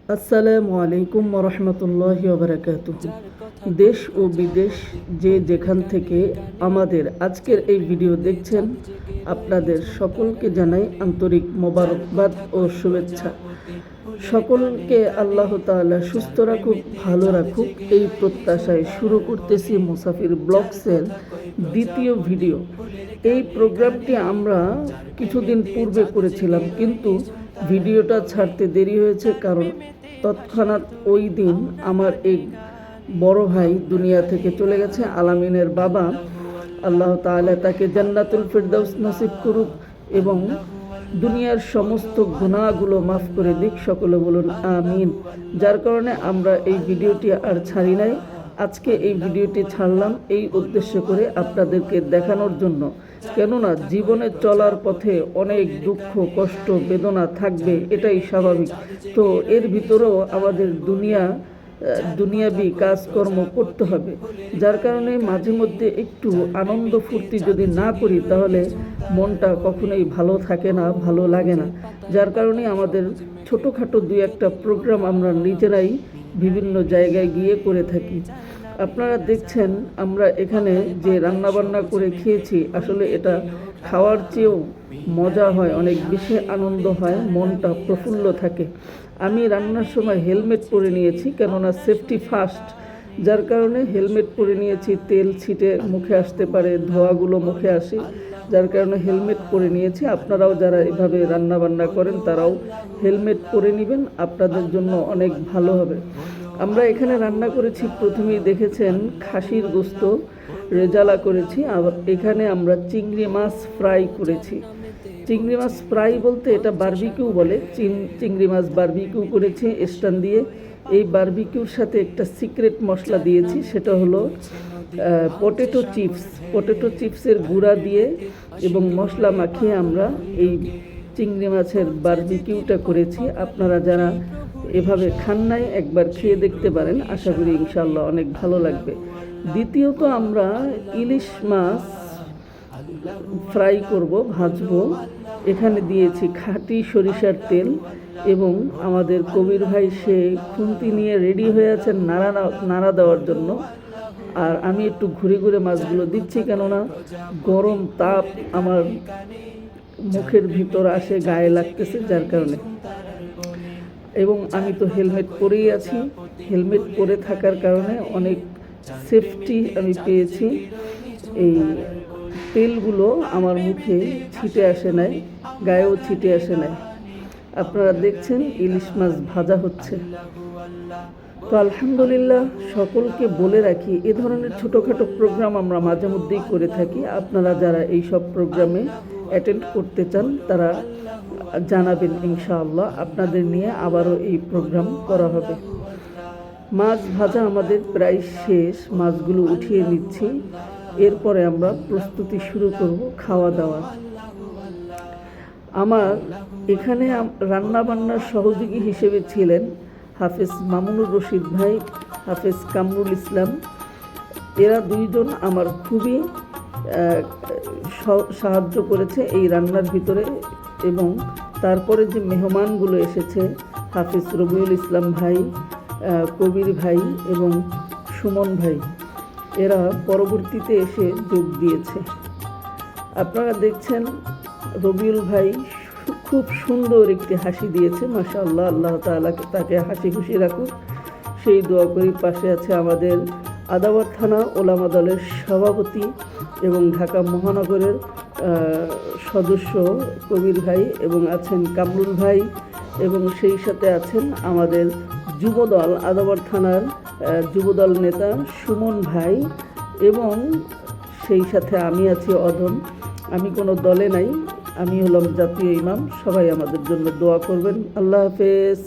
আসসালামু আলাইকুম রহমতুল্লাহি ওবারাকাতুহু। দেশ ও বিদেশ যে যেখান থেকে আমাদের আজকের এই ভিডিও দেখছেন, আপনাদের সকলকে জানাই আন্তরিক মোবারকবাদ ও শুভেচ্ছা। সকলকে আল্লাহ তাআলা সুস্থ রাখুক, ভালো রাখুক, এই প্রত্যাশায় শুরু করতেছি মুসাফির ব্লগসের দ্বিতীয় ভিডিও। এই প্রোগ্রামটি আমরা কিছুদিন পূর্বে করেছিলাম, কিন্তু ভিডিওটা ছাড়তে দেরি হয়েছে, কারণ তৎক্ষণাৎ ওই দিন আমার এক বড় ভাই দুনিয়া থেকে চলে গেছে। আলামিনের বাবা, আল্লাহ তাআলা তাকে জান্নাতুল ফিরদাউস নসিব করুক এবং দুনিয়ার সমস্ত গুনাহগুলো মাফ করে দিক, সকলে বলুন আমিন। যার কারণে আমরা এই ভিডিওটি আর ছাড়ি নাই। আজকে এই ভিডিওটি ছাড়লাম এই উদ্দেশ্য করে, আপনাদেরকে দেখানোর জন্য। কেননা জীবনে চলার পথে অনেক দুঃখ, কষ্ট, বেদনা থাকবে, এটাই স্বাভাবিক। তো এর ভিতরেও আমাদের দুনিয়াবি কাজকর্ম করতে হবে। যার কারণে মাঝে মধ্যে একটু আনন্দ ফুর্তি যদি না করি, তাহলে মনটা কখনোই ভালো থাকে না, ভালো লাগে না। যার কারণে আমাদের ছোটোখাটো দুই একটা প্রোগ্রাম আমরা নিজেরাই বিভিন্ন জায়গায় গিয়ে করে থাকি। আপনারা দেখছেন আমরা এখানে যে রান্নাবান্না করে খেয়েছি, আসলে এটা খাওয়ার চেয়েও মজা হয়, অনেক বেশি আনন্দ হয়, মনটা প্রফুল্ল থাকে। আমি রান্নার সময় হেলমেট পরে নিয়েছি, কেননা সেফটি ফার্স্ট। যার কারণে হেলমেট পরে নিয়েছি। তেল ছিটে মুখে আসতে পারে, ধোঁয়াগুলো মুখে আসে, যার কারণে হেলমেট পরে নিয়েছি। আপনারাও যারা এভাবে রান্নাবান্না করেন, তারাও হেলমেট পরে নেবেন, আপনাদের জন্য অনেক ভালো হবে। আমরা এখানে রান্না করেছি, প্রথমেই দেখেছেন খাসির গোস্ত রেজালা করেছি, আবার এখানে আমরা চিংড়ি মাছ ফ্রাই করেছি। চিংড়ি মাছ ফ্রাই বলতে এটা বারবিকিউ বলে। চিংড়ি মাছ বারবিকিউ করেছি স্ট্যান্ড দিয়ে। এই বারবিকিউর সাথে একটা সিক্রেট মশলা দিয়েছি, সেটা হলো পটেটো চিপসের গুঁড়া দিয়ে এবং মশলা মাখিয়ে আমরা এই চিংড়ি মাছের বারবিকিউটা করেছি। আপনারা যারা এভাবে খান নাই, একবার খেয়ে দেখতে পারেন, আশা করি ইনশাআল্লাহ অনেক ভালো লাগবে। দ্বিতীয়ত আমরা ইলিশ মাছ ফ্রাই করব, ভাজবো। এখানে দিয়েছি খাঁটি সরিষার তেল এবং আমাদের কবির ভাই সে খুন্তি নিয়ে রেডি হয়ে আছেন নাড়া দেওয়ার জন্য। আর আমি একটু ঘুরে ঘুরে মাছগুলো দিচ্ছি, কেননা গরম তাপ আমার মুখের ভিতর আসে, গায়ে লাগতেছে, যার কারণে। এবং আমি তো হেলমেট পরেই আছি। হেলমেট পরে থাকার কারণে অনেক সেফটি আমি পেয়েছি। এই তেলগুলো আমার মুখে ছিটে আসে নাই, গায়েও ছিটে আসে নাই। আপনারা দেখছেন ইলিশ মাছ ভাজা হচ্ছে। তো আলহামদুলিল্লাহ, সকলকে বলে রাখি, এ ধরনের ছোটোখাটো প্রোগ্রাম আমরা মাঝে মধ্যেই করে থাকি। আপনারা যারা এই সব প্রোগ্রামে অ্যাটেন্ড করতে চান, তারা জানাবেন, ইনশাআল্লাহ আপনাদের নিয়ে আবারও এই প্রোগ্রাম করা হবে। মাছ ভাজা আমাদের প্রায় শেষ, মাছগুলো উঠিয়ে নিচ্ছি। এরপরে আমরা প্রস্তুতি শুরু করব খাওয়া দাওয়ার। আমার এখানে রান্নাবান্নার সহযোগী হিসেবে ছিলেন হাফেজ মামুনুর রশিদ ভাই, হাফেজ কামরুল ইসলাম। এরা দুইজন আমার খুবই সাহায্য করেছে এই রান্নার ভিতরে। এবং তারপরে যে মেহমানগুলো এসেছে, হাফেজ রবিউল ইসলাম ভাই, কবির ভাই এবং সুমন ভাই, এরা পরবর্তীতে এসে যোগ দিয়েছে। আপনারা দেখছেন রবিউল ভাই খুব সুন্দর একটি হাসি দিয়েছে, মাশাআল্লাহ। আল্লাহ তাআলা তাকে হাসি খুশি রাখুক, সেই দোয়া করি। পাশে আছে আমাদের আদাবর থানা ওলামা দলের সভাপতি এবং ঢাকা মহানগরের সদস্য কবির ভাই, এবং আছেন কামরুল ভাই, এবং সেই সাথে আছেন আমাদের যুবদল আদাবর থানার যুবদল নেতা সুমন ভাই, এবং সেই সাথে আমি আছি অদম। আমি কোনো দলে নাই, আমি হলাম জাতীয় ইমাম। সবাই আমাদের জন্য দোয়া করবেন। আল্লাহ হাফেজ।